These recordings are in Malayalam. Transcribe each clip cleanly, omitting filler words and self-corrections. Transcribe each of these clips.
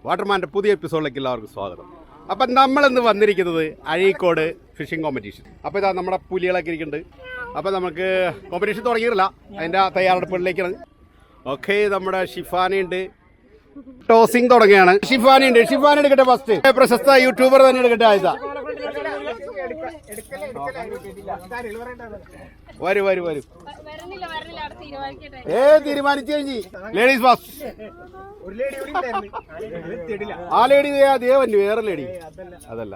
വാട്ടർമാൻ്റെ പുതിയ എപ്പിസോഡിലേക്ക് എല്ലാവർക്കും സ്വാഗതം. അപ്പം നമ്മളിന്ന് വന്നിരിക്കുന്നത് അഴീക്കോട് ഫിഷിംഗ് കോമ്പറ്റീഷൻ. അപ്പോൾ ഇതാ നമ്മുടെ പുലികളൊക്കെ ഇരിക്കുന്നുണ്ട്. അപ്പോൾ നമുക്ക് കോമ്പറ്റീഷൻ തുടങ്ങിയിട്ടില്ല, അതിൻ്റെ തയ്യാറെടുപ്പുകളിലേക്കാണ്. ഓക്കെ, നമ്മുടെ ഷിഫാനയുണ്ട്, ടോസിങ് തുടങ്ങിയാണ്. ഷിഫാന എടുക്കട്ടെ ഫസ്റ്റ്. പ്രശസ്ത യൂട്യൂബർ തന്നെ എടുക്കട്ടെ. ആയിസ വരൂ. തീരുമാനിച്ചു കഴിഞ്ഞ് ലേഡീസ് ഫസ്റ്റ്. ആ ലേഡി അതേ വന്നു, വേറെ ലേഡി അതല്ല.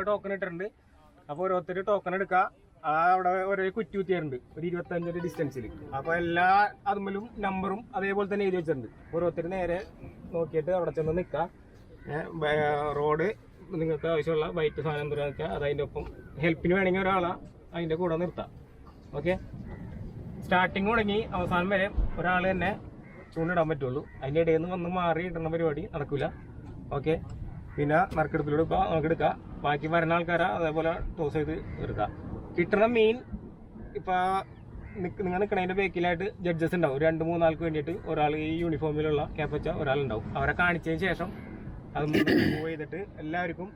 ടോക്കൺ ഇട്ടിട്ടുണ്ട്. അപ്പോൾ ഓരോരുത്തർ ടോക്കൺ എടുക്കുക. അവിടെ ഓരോ കുറ്റികുത്തിയാറുണ്ട് ഒരു 25 ഡിസ്റ്റൻസിൽ. അപ്പോൾ എല്ലാ അതുമ്മലും നമ്പറും അതേപോലെ തന്നെ എഴുതി വെച്ചിട്ടുണ്ട്. ഓരോരുത്തർ നേരെ നോക്കിയിട്ട് അവിടെ ചെന്ന് നിൽക്കുക. റോഡ് നിങ്ങൾക്ക് ആവശ്യമുള്ള വൈറ്റ് സാധനം എന്തുവാ നിൽക്കുക. അത് അതിൻ്റെ ഒപ്പം ഹെൽപ്പിന് വേണമെങ്കിൽ ഒരാളെ അതിൻ്റെ കൂടെ നിർത്താം. ഓക്കെ, സ്റ്റാർട്ടിങ് തുടങ്ങി അവസാനം വരെ ഒരാൾ തന്നെ ചൂണ്ടിടാൻ പറ്റുള്ളൂ. അതിൻ്റെ ഇടയിൽ നിന്ന് വന്ന് മാറി ഇടുന്ന പരിപാടി നടക്കില്ല. ഓക്കെ, പിന്നെ നറുക്കെടുപ്പിലൂടെ ഇപ്പോൾ നമുക്ക് എടുക്കാം. ബാക്കി വരുന്ന ആൾക്കാരെ അതേപോലെ ടോസ് ചെയ്ത് എടുക്കാം. കിട്ടുന്ന മീൻ ഇപ്പോൾ നിങ്ങൾ നിൽക്കണതിൻ്റെ ബേക്കിലായിട്ട് ജഡ്ജസ് ഉണ്ടാവും. 2-3 ആൾക്ക് വേണ്ടിയിട്ട് ഒരാൾ ഈ യൂണിഫോമിലുള്ള ക്യാപ്പ് വെച്ച ഒരാളുണ്ടാവും. അവരെ കാണിച്ചതിന് ശേഷം അത് മൂവ് ചെയ്തിട്ട് എല്ലാവർക്കും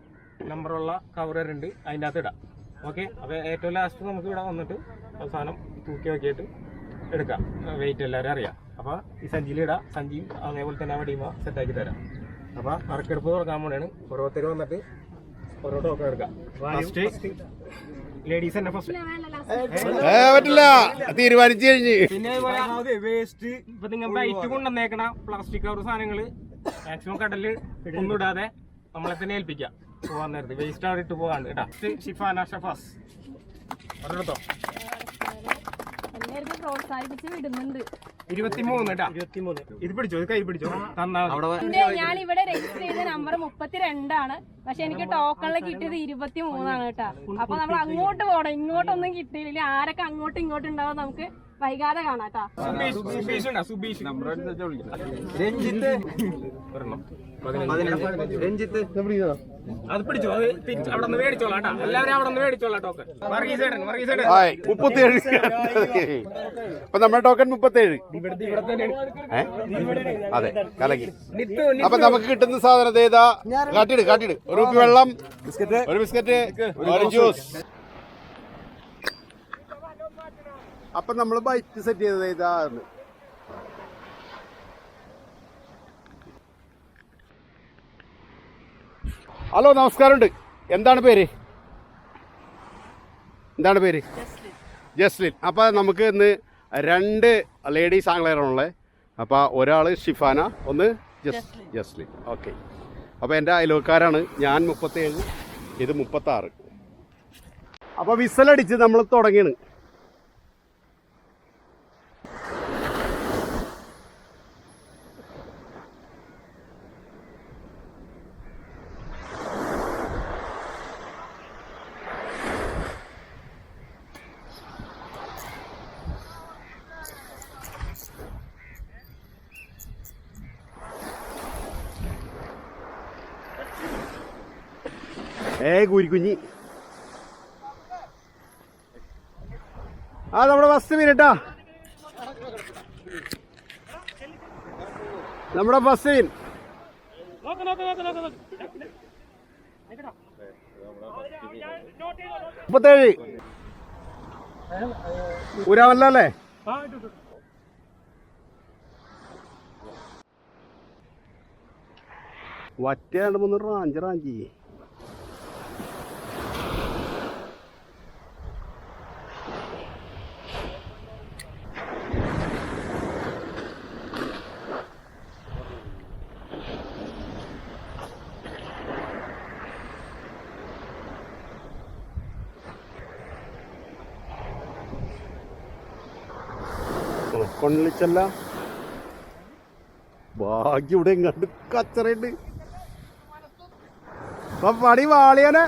നമ്പറുള്ള കവർ ഉണ്ട്, അതിൻ്റെ അകത്ത് ഇടാം. ഓക്കെ, അപ്പോൾ ഏറ്റവും ലാസ്റ്റ് നമുക്ക് ഇവിടെ വന്നിട്ട് അവസാനം തൂക്കി നോക്കിയിട്ട് എടുക്കാം. വെയിറ്റ് എല്ലാവരും അറിയാം. അപ്പോൾ ഈ സഞ്ചിയിലിടാം. സഞ്ചി അതേപോലെ തന്നെ വടിയുമ്പോൾ സെറ്റാക്കി തരാം. അപ്പോൾ നറുക്കെടുപ്പ് തുടങ്ങാൻ വേണ്ടിയാണ്. ഓരോരുത്തർ വന്നിട്ട് ഓരോ ടോക്കൺ എടുക്കാം. ഫസ്റ്റ് ലേഡീസ് തന്നെ ഫസ്റ്റ്. പറ്റില്ല, തീരുമാനിച്ചു കഴിഞ്ഞ്. പിന്നെ വേസ്റ്റ് ഇപ്പൊ നിങ്ങൾ ബൈറ്റ് കൊണ്ടുവന്നേക്കണ പ്ലാസ്റ്റിക് കവർ സാധനങ്ങള് മാക്സിമം കടലിൽ ഒന്നും ഇടാതെ നമ്മളെ തന്നെ ഏൽപ്പിക്കാം. പോകാൻ നേരത്ത് വേസ്റ്റ് അവിടെ ഇട്ട് പോകാണ്ട് കേട്ടാ. ഷിഫാന ഷഫാസ് ഒരെടുത്തോ. 23 കേട്ടാ. 23 ഇത് പിടിച്ചോ, ഇത് കൈ പിടിച്ചോ. ഞാൻ ഇവിടെ രജിസ്റ്റർ ചെയ്ത നമ്പർ 32 ആണ്. പക്ഷെ എനിക്ക് ടോക്കണിൽ കിട്ടിയത് 23 ആണ് കേട്ടാ. അപ്പൊ നമ്മൾ അങ്ങോട്ട് പോകണം, ഇങ്ങോട്ടൊന്നും കിട്ടിയില്ല. ആരൊക്കെ അങ്ങോട്ടും ഇങ്ങോട്ടും ഉണ്ടാവും നമുക്ക് വൈകാതെ കാണാട്ടാ. രഞ്ജിത്ത് അത് പിടിച്ചോ. അവിടെ നിന്ന് മേടിച്ചോളാം കേട്ടാ. എല്ലാവരും അവിടെ നിന്ന് മേടിച്ചോളാം ടോക്കൺ. 37. അപ്പൊ നമ്മുടെ ടോക്കൺ 37. അതെ, കലക്കി. അപ്പൊ നമുക്ക് കിട്ടുന്ന സാധനം ഏതാ? കാട്ടിട്. ഒരു കുപ്പി വെള്ളം, ഒരു ബിസ്ക്കറ്റ്, ഒരു ജ്യൂസ്. അപ്പൊ നമ്മള് ബൈറ്റ് സെറ്റ് ചെയ്തത് ഇതാണ്. ഹലോ, നമസ്കാരമുണ്ട്. എന്താണ് പേര്? ജസ്ലിൻ. അപ്പോൾ നമുക്ക് ഇന്ന് 2 ലേഡീസ് ആംഗ്ലയറാണുള്ളത്. അപ്പോൾ ഒരാൾ ഷിഫാന, ഒന്ന് ജസ്ലിൻ. ഓക്കെ, അപ്പോൾ എൻ്റെ അയൽവക്കാരാണ്. ഞാൻ 37, ഇത് 36. അപ്പോൾ വിസലടിച്ച് നമ്മൾ തുടങ്ങിയാണ്. കൂരിക്കുഞ്ഞി. നമ്മുടെ ഫസ്റ്റ് മീൻ കേട്ടാ, നമ്മുടെ ഫസ്റ്റ് മീൻ. 37 ഊരാമല്ലേ? വറ്റ 2-3 റാഞ്ചി. കൊള്ളിച്ചല്ല. വാ, ഭാഗ്യം ഇവിടെ എങ്ങാണ്ട് കച്ചറയുണ്ട്. അപ്പൊ പണി വാളിയാനെ.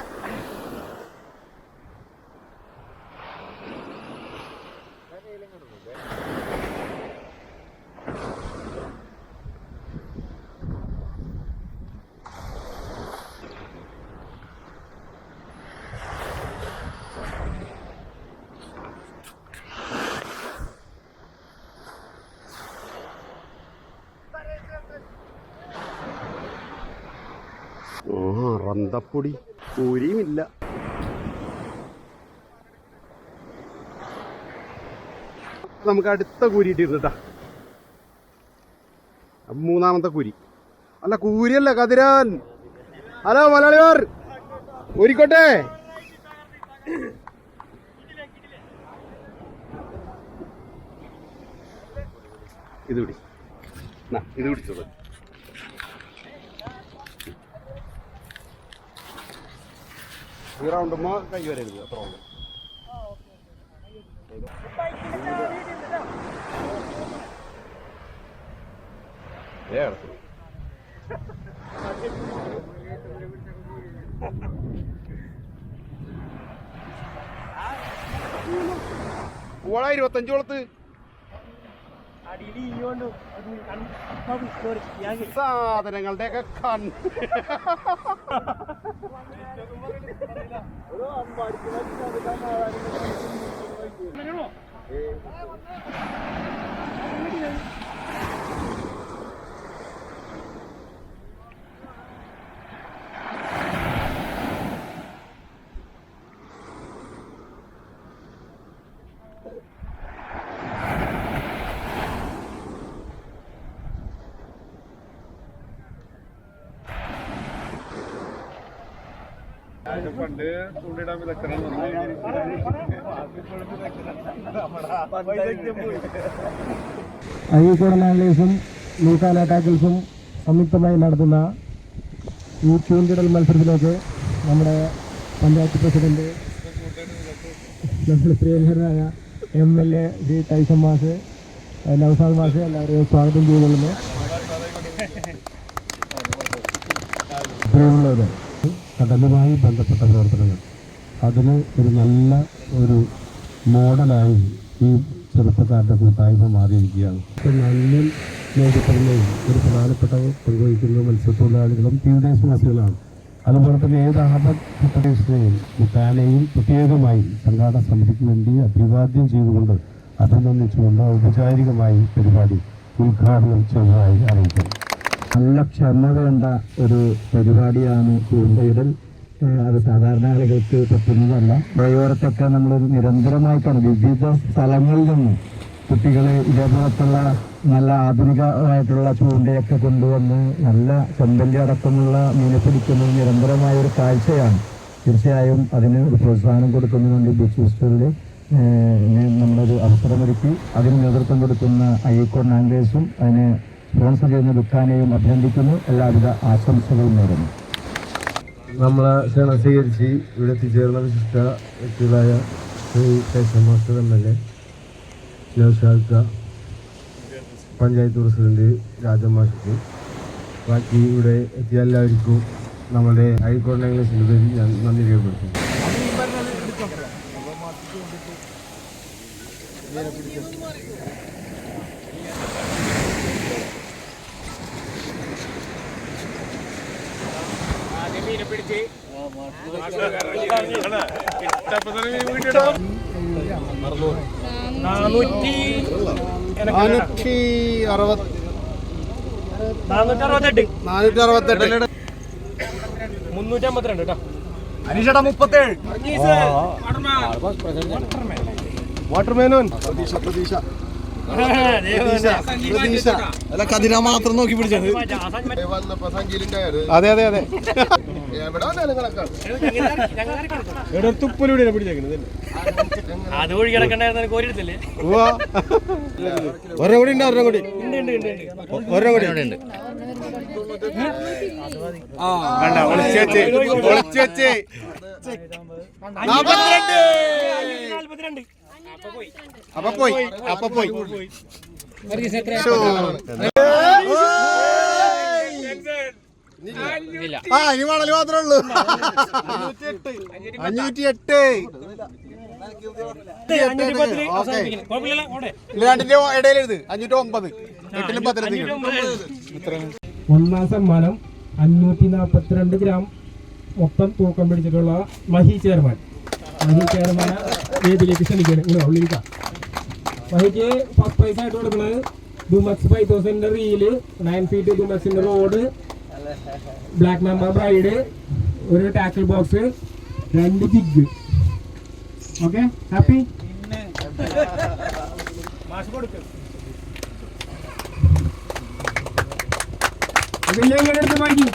റന്തപ്പൊടി കൂരിയുമില്ല. നമുക്ക് അടുത്ത കൂരി ഇട്ടിരുന്നിട്ടാ. മൂന്നാമത്തെ കൂരി. അല്ല കൂരിയല്ല, കതിരാൻ. ഹലോ മലയാളിമാർ, ഊരിക്കോട്ടെ. ഇത് പിടി, ഇത് പിടിച്ചത്. ഈ റൗണ്ടുമ്പോ കൈ വരരുത്, അത്ര റൗണ്ട്. ഓളാ 25 കൊടുത്ത് സാധനങ്ങളുടെ ഒക്കെ കണ്ണ്. പണ്ട് ചൂണ്ടിടാൻ വിദഗ്ധരാണ്. അഴീക്കോട് നാംഗ്ലേഴ്സും ലൂക്കാല ടാക്കിൾസും സംയുക്തമായി നടത്തുന്ന ഈ ചൂണ്ടിടൽ മത്സരത്തിലേക്ക് നമ്മുടെ പഞ്ചായത്ത് പ്രസിഡന്റ്, നമ്മുടെ പ്രിയങ്കരനായ MLA ശ്രീ ടൈസൺ മാഷ്, നൗസാദ് മാഷ് എല്ലാവരെയും സ്വാഗതം ചെയ്തുകൊള്ളുന്നു. ഇത്രയുള്ളത് കടലുമായി ബന്ധപ്പെട്ട പ്രവർത്തനങ്ങൾ, അതിന് ഒരു നല്ല ഒരു മോഡലായി ഈ ചെറുപ്പക്കാരുടെ കൂട്ടായ്മ മാറിയിരിക്കുകയാണ്. നന്മൻ നേതൃത്വങ്ങളിൽ ഒരു പ്രധാനപ്പെട്ട പങ്കുവഹിക്കുന്ന മത്സ്യത്തൊഴിലാളികളും തീരദേശവാസികളാണ്. അതുപോലെ തന്നെ ഏത് ആപത്ഘട്ടത്തെയും മുട്ടാനെയും പ്രത്യേകമായി സംഘാടക സമിതിക്ക് വേണ്ടി അഭിവാദ്യം ചെയ്തുകൊണ്ട് അഭിനന്ദിച്ചുകൊണ്ട് ഔപചാരികമായി പരിപാടി ഉദ്ഘാടനം ചെയ്തതായി അറിയിക്കുന്നു. നല്ല ക്ഷമ വേണ്ട ഒരു പരിപാടിയാണ് ചൂണ്ടയിടൽ. അത് സാധാരണ ആളുകൾക്ക് പറ്റുന്നതല്ല. വഴിയോരത്തൊക്കെ നമ്മൾ നിരന്തരമായിട്ടാണ് വിവിധ സ്ഥലങ്ങളിൽ നിന്നും കുട്ടികളെ ഇതേപോലത്തുള്ള നല്ല ആധുനികമായിട്ടുള്ള ചൂണ്ടയൊക്കെ കൊണ്ടുവന്ന് നല്ല ചെമ്പല്ലി അടക്കമുള്ള മീനെ പിടിക്കുന്നത് നിരന്തരമായ ഒരു കാഴ്ചയാണ്. തീർച്ചയായും അതിന് ഒരു പ്രോത്സാഹനം കൊടുക്കുന്നതിന് വേണ്ടി ബീച്ച് ഫെസ്റ്റിവലിൽ നമ്മളൊരു അവസരമൊരുക്കി അതിന് നേതൃത്വം കൊടുക്കുന്ന അഴീക്കോട് നാംഗ്ലേഴ്സും അതിന് സ്പോൺസർ ചെയ്യുന്ന ദുഃഖാനെയും അഭിനന്ദിക്കുന്നു. എല്ലാവിധ ആശംസകളും നേരുന്നു. നമ്മളെ ക്ഷണം സ്വീകരിച്ച് ഇവിടെ എത്തിച്ചേർന്ന വിശിഷ്ട വ്യക്തികളായ Shri Tyson master MLA, Naushad, panchayat president രാജമാഷക്ക്, ബാക്കി ഇവിടെ എത്തിയ എല്ലാവർക്കും നമ്മുടെ അഴീക്കോട് നാംഗ്ലേഴ്സിൻ്റെ പേരിൽ ഞാൻ നന്ദി രേഖപ്പെടുത്തുന്നു. പിടിച്ച് 468 352 കേട്ടോ. അനീഷേട്ടാ 37 വാട്ടർമാനോൻ പ്രതീക്ഷ അല്ല കതിര മാത്രം നോക്കി പിടിച്ചത്. അതെ അതെ അതെ. തുപ്പലൂടെ പിടിച്ചേക്കുന്നത് അതുവഴി കിടക്കണ്ടായിരുന്നു കോരിടത്തില്ലേ. ഒരെണ്ണം കൂടി ഉണ്ട്, ഒരെണ്ണം കൂടി ഉണ്ട്. അപ്പൊ പോയി. ആ ഇനി മണല് മാത്രമേ ഉള്ളൂ. 508. രണ്ടിന്റെ ഇടയിൽ എഴുത് 509. 8ലും 10ലും. ഒന്നാം സമ്മാനം 542 ഗ്രാം മൊത്തം തൂക്കം പിടിച്ചിട്ടുള്ള മഹി ചെയർമാൻ വേദിയിലേക്ക് ക്ഷണിക്കുകയാണ്. ഇങ്ങനെ ഉള്ളിരിക്കാം. മഹിക്ക് ഫസ്റ്റ് പ്രൈസ് ആയിട്ട് കൊടുക്കുന്നത് ഡുമക്സ് 5000 റീല്, 9 ഫീറ്റ് ഡുമക്സിന്റെ റോഡ്, ബ്ലാക്ക് മെമ്പർ ബ്രൈഡ്, ഒരു tackle box, 2 jig. Okay, happy? എടുത്ത് മാറ്റി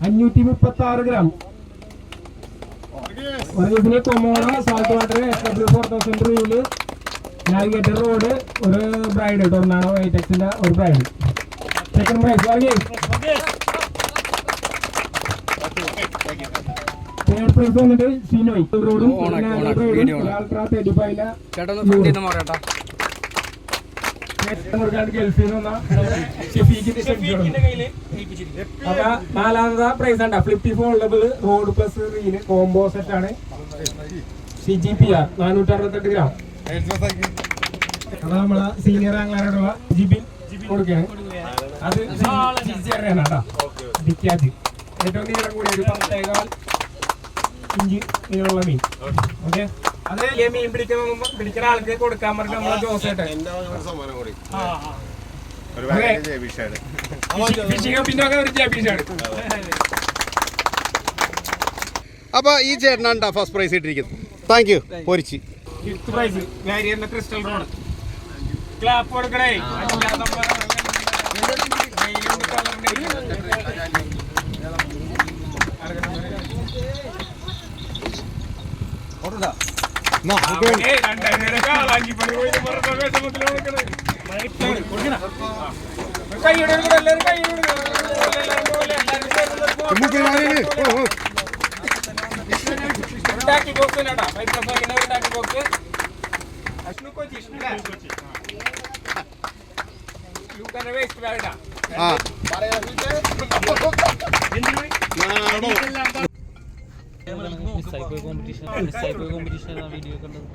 536 ഗ്രാം. ഇതിന് കൊമോഡ salt water SW 4000 reel, navigator rod, ഒരു ബ്രൈഡ് ടൊർണാഡോ വൈറ്റക്സിന്റെ ഒരു braid. Second prize third prize വന്നിട്ട് ഷിനോയ് റോഡും അൾട്രാ 35 ഗൾഫിൽ നിന്ന് അപ്പൊ നാലാമത്തെ പ്രൈസ് ഉണ്ട് flippy foldable rod plus reel combo set ആണ്. CGPR 468 gram. അത് നമ്മളെ സീനിയർ ആംഗ്ലറുള്ള ജിബിൻ കൊടുക്കുകയാണ്. അത് ജിജിയാണ് കേട്ടോ. ഡിക്കാജ് ഏറ്റവും നീളം കൂടിയ ഒരു 10.25 ഇഞ്ച് നീളമുള്ള മീൻ. ഓക്കെ, അത് മീൻ പിടിക്കുന്ന ആൾക്ക് കൊടുക്കാൻ പറഞ്ഞ നമ്മളെ ജോസേട്ടെ ഫിഷിംഗ് പിന്നൊക്കെ ഒരു ജാബീഷാണ്. അപ്പൊ ഈ ചേട്ടനാണ് ഫസ്റ്റ് പ്രൈസ് ഇട്ടിരിക്കുന്നത്. Thank you. പൊരിച്ച് ഫിഫ്ത്ത് പ്രൈസ് വാരിയറിന്റെ ക്രിസ്റ്റൽ റോഡ്. ക്ലാപ്പ് കൊടുക്കണേ. കോമ്പറ്റീഷൻ വീഡിയോ കണ്ടത്